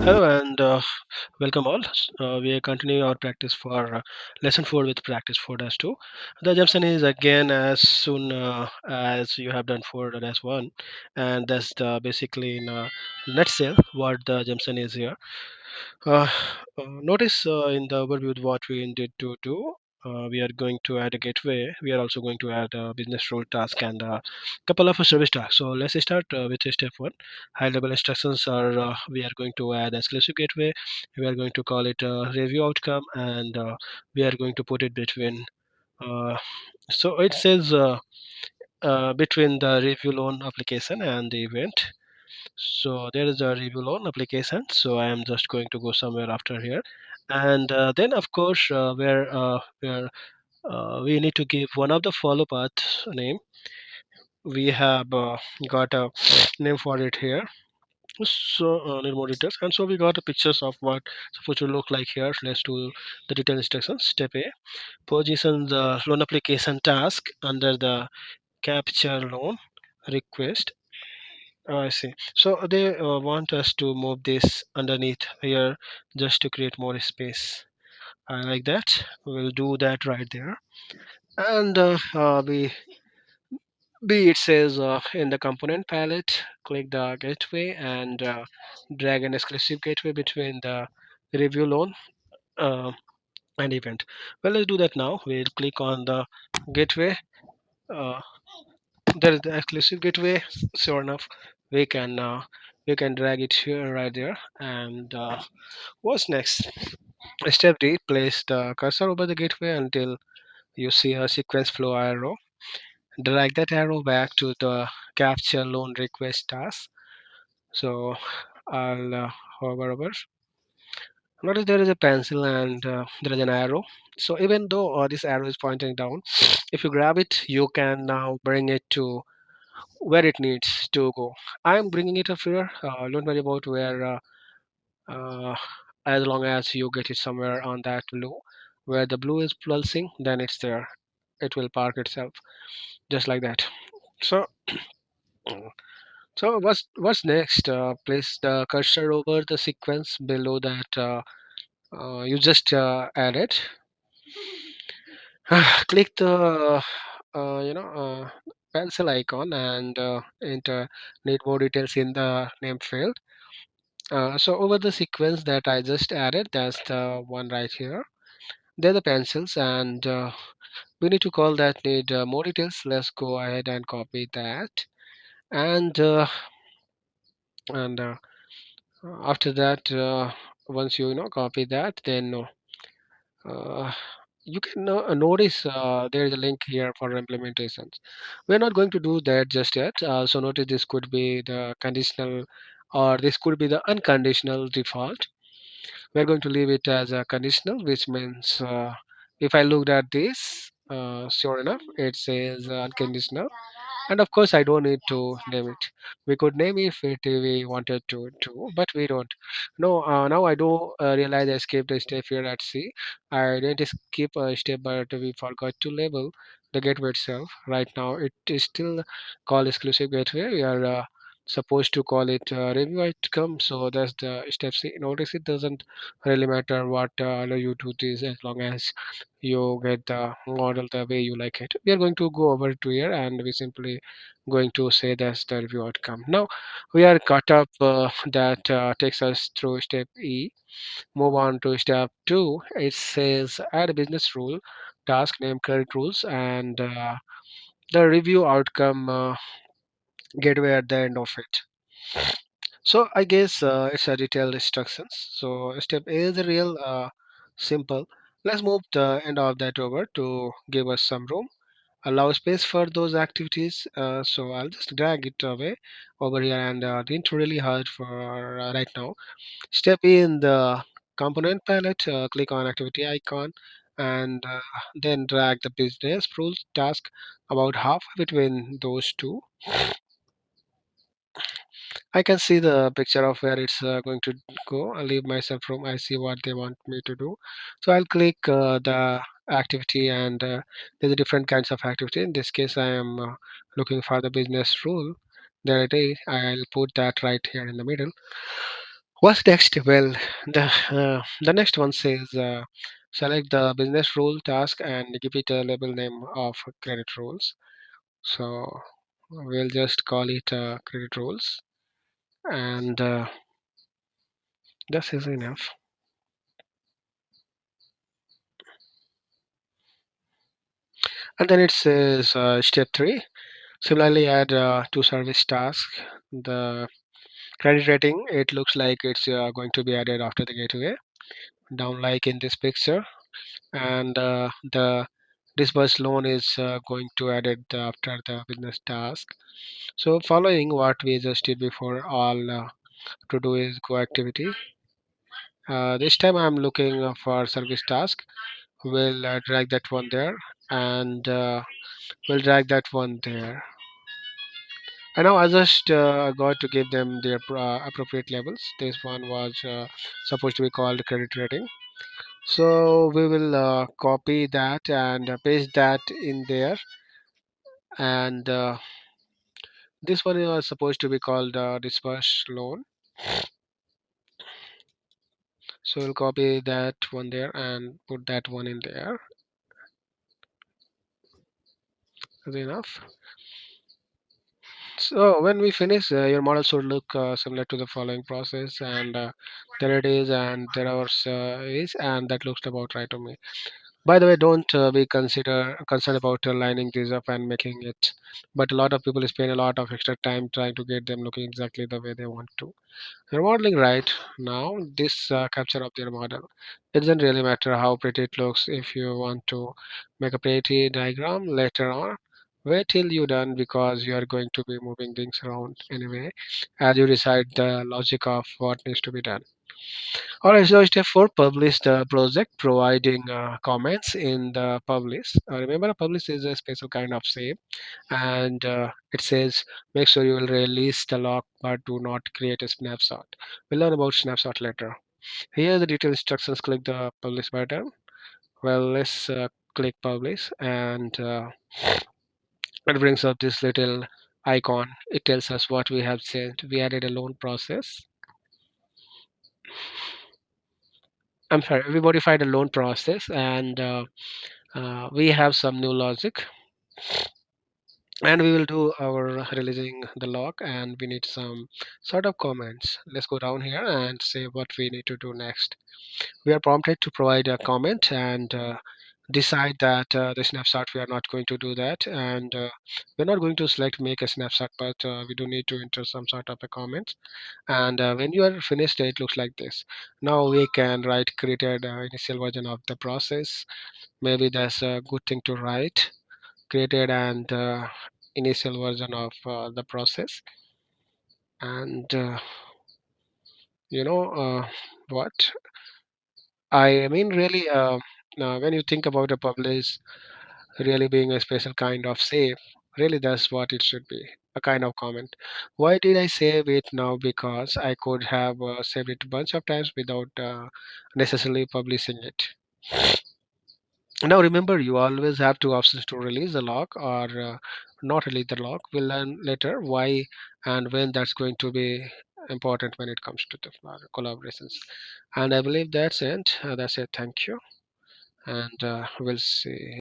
Hello and welcome all. We are continuing our practice for lesson 4 with practice 4-2. The assumption is again as soon as you have done 4-1, and that's basically in a nutshell what the assumption is here. Uh, Notice in the overview what we need to do. We are going to add a gateway. We are also going to add a business rule task and a couple of service tasks. So let's start with step one. High level instructions are we are going to add exclusive gateway. We are going to call it review outcome, and we are going to put it between. Uh, so it says between the review loan application and the event. So there is a review loan application. So I am just going to go somewhere after here, and then of course where we need to give one of the follow path name. We have got a name for it here. So need more details, and so we got the pictures of what supposed to look like here. Let's do the detailed instructions. Step A: position the loan application task under the capture loan request. I see. So they want us to move this underneath here just to create more space. I like that. We'll do that right there. And B it says in the component palette, click the gateway and drag an exclusive gateway between the review loan uh, and event. Well, let's do that now. We'll click on the gateway. Uh, there is the exclusive gateway. Sure enough, we can uh, we can drag it here right there. And what's next? Step D: place the cursor over the gateway until you see a sequence flow arrow. Drag that arrow back to the capture loan request task. So I'll hover over. Notice there is a pencil and there is an arrow. So even though this arrow is pointing down, if you grab it, you can now bring it to where it needs to go. I'm bringing it up here. Don't worry about where, uh, as long as you get it somewhere on that blue. Where the blue is pulsing, then it's there. It will park itself just like that. So, so what's next? Place the cursor over the sequence below that you just added. Click the pencil icon and enter need more details in the name field. So over the sequence that I just added, that's the one right here. They're the pencils, and we need to call that need more details. Let's go ahead and copy that, and and after that, once you copy that, then uh, you can notice there is a link here for implementations. We're not going to do that just yet. So notice this could be the conditional, or this could be the unconditional default. We're going to leave it as a conditional, which means if I looked at this, sure enough, it says unconditional. And of course, I don't need to name it. We could name it if we wanted to, too, but we don't. No, now I do realize I skipped a step here at C. I didn't skip a step, but we forgot to label the gateway itself. Right now, it is still called exclusive gateway. We are supposed to call it review outcome. So that's the step C. Notice it doesn't really matter what allow you to this as long as you get the model the way you like it. We are going to go over to here and we simply going to say that's the review outcome. Now we are caught up that takes us through step E. Move on to step 2. It says add a business rule, task name, credit rules, and the review outcome gateway at the end of it. So I guess it's a detailed instructions. So step A is the real simple. Let's move the end of that over to give us some room, allow space for those activities. So I'll just drag it away over here and didn't really hard for right now. Step in the component palette, click on activity icon and then drag the business rules task about half between those two. I can see the picture of where it's going to go. I'll leave myself room. I see what they want me to do. So I'll click the activity and there's a different kinds of activity. In this case, I am looking for the business rule. There it is. I'll put that right here in the middle. What's next? Well, the next one says select the business rule task and give it a label name of credit rules. So we'll just call it credit rules, and this is enough. And then it says step three. Similarly, add to service task. The credit rating. It looks like it's going to be added after the gateway, down like in this picture, and the disbursed loan is going to added after the business task. So following what we just did before, all to do is go activity. This time I'm looking for service task. We'll drag that one there, and we'll drag that one there. And now I just got to give them their appropriate labels. This one was supposed to be called credit rating. So we will copy that and paste that in there. And this one was supposed to be called disbursed loan. So we'll copy that one there and put that one in there. Is enough. So when we finish, your model should look similar to the following process, and there it is, and there ours is, and that looks about right to me. By the way, don't be concerned about lining these up and making it. But a lot of people spend a lot of extra time trying to get them looking exactly the way they want to. You're modeling right now. This capture of their model. It doesn't really matter how pretty it looks if you want to make a pretty diagram later on. Wait till you're done because you are going to be moving things around anyway as you decide the logic of what needs to be done. Alright, so step 4, publish the project, providing comments in the publish. Remember, a publish is a special kind of save, and it says make sure you will release the lock, but do not create a snapshot. We'll learn about snapshot later. Here are the detailed instructions. Click the publish button. Well, let's click publish, and it brings up this little icon. It tells us what we have said. We added a loan process. I'm sorry, we modified a loan process, and we have some new logic, and we will do our releasing the lock, and we need some sort of comments. Let's go down here and say what we need to do next. We are prompted to provide a comment and decide that the snapshot we are not going to do that, and we're not going to select make a snapshot, but we do need to enter some sort of a comment. And when you are finished, it looks like this. Now we can write created initial version of the process. Maybe that's a good thing to write, created and initial version of the process. And you know what I mean, really, when you think about a publish really being a special kind of save, really that's what it should be, a kind of comment. Why did I save it now? Because I could have saved it a bunch of times without necessarily publishing it. Now remember, you always have two options to release the lock or not release the lock. We'll learn later why and when that's going to be important when it comes to the collaborations. And I believe that's it. That's it. Thank you. And we'll see.